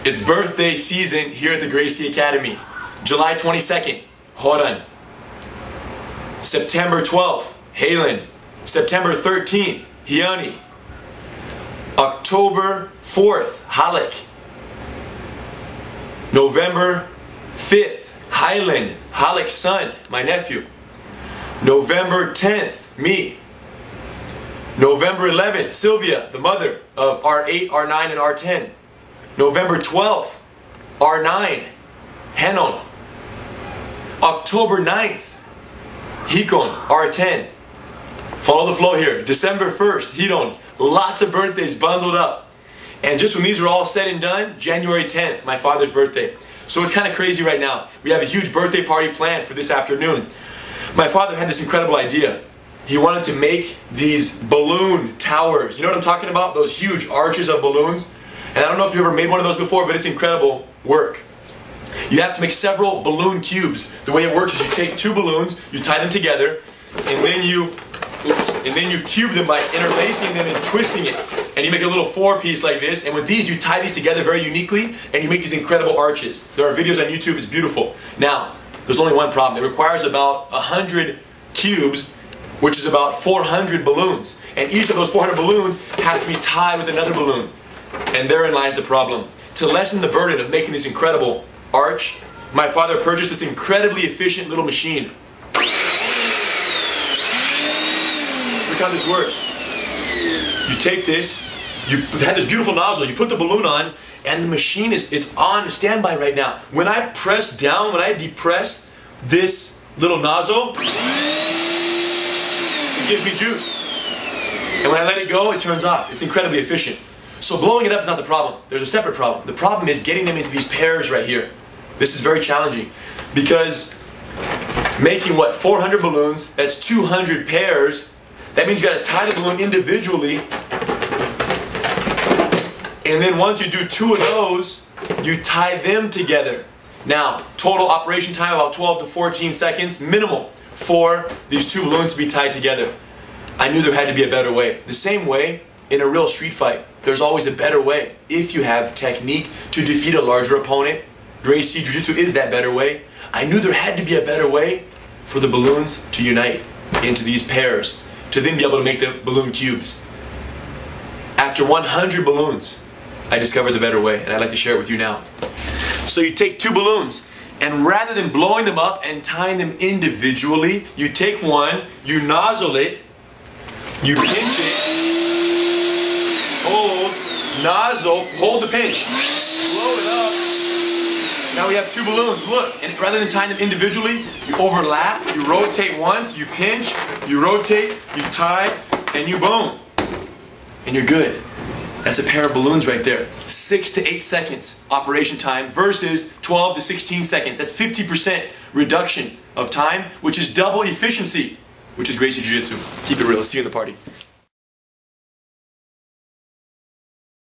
It's birthday season here at the Gracie Academy. July 22nd, Horan. September 12th, Halen. September 13th, Hiani. October 4th, Halak. November 5th, Highland, Halak's son, my nephew. November 10th, me. November 11th, Sylvia, the mother of R8, R9, and R10. November 12th, R9, Henon. October 9th, Hikon, R10. Follow the flow here. December 1st, Hidon. Lots of birthdays bundled up. And just when these are all said and done, January 10th, my father's birthday. So it's kind of crazy right now. We have a huge birthday party planned for this afternoon. My father had this incredible idea. He wanted to make these balloon towers. You know what I'm talking about? Those huge arches of balloons. And I don't know if you ever made one of those before, but it's incredible work. You have to make several balloon cubes. The way it works is you take two balloons, you tie them together, and then you cube them by interlacing them and twisting it. And you make a little four-piece like this, and with these you tie these together very uniquely, and you make these incredible arches. There are videos on YouTube, it's beautiful. Now, there's only one problem. It requires about 100 cubes, which is about 400 balloons. And each of those 400 balloons have to be tied with another balloon. And therein lies the problem. To lessen the burden of making this incredible arch, my father purchased this incredibly efficient little machine. Look how this works. You take this, you have this beautiful nozzle, you put the balloon on, and the machine it's on standby right now. When I press down, when I depress this little nozzle, it gives me juice. And when I let it go, it turns off. It's incredibly efficient. So blowing it up is not the problem. There's a separate problem. The problem is getting them into these pairs right here. This is very challenging because making, 400 balloons, that's 200 pairs. That means you got to tie the balloon individually. And then once you do two of those, you tie them together. Now, total operation time about 12 to 14 seconds, minimal, for these two balloons to be tied together. I knew there had to be a better way. The same way in a real street fight. There's always a better way. If you have technique to defeat a larger opponent, Gracie Jiu-Jitsu is that better way. I knew there had to be a better way for the balloons to unite into these pairs, to then be able to make the balloon cubes. After 100 balloons, I discovered the better way, and I'd like to share it with you now. So you take two balloons, and rather than blowing them up and tying them individually, you take one, you nozzle it, you pinch it, hold, nozzle, hold the pinch, blow it up. Now we have two balloons, look, and rather than tying them individually, you overlap, you rotate once, you pinch, you rotate, you tie, and you boom. And you're good. That's a pair of balloons right there. 6 to 8 seconds operation time versus 12 to 16 seconds. That's 50% reduction of time, which is double efficiency, which is Gracie Jiu-Jitsu. Keep it real. See you in the party.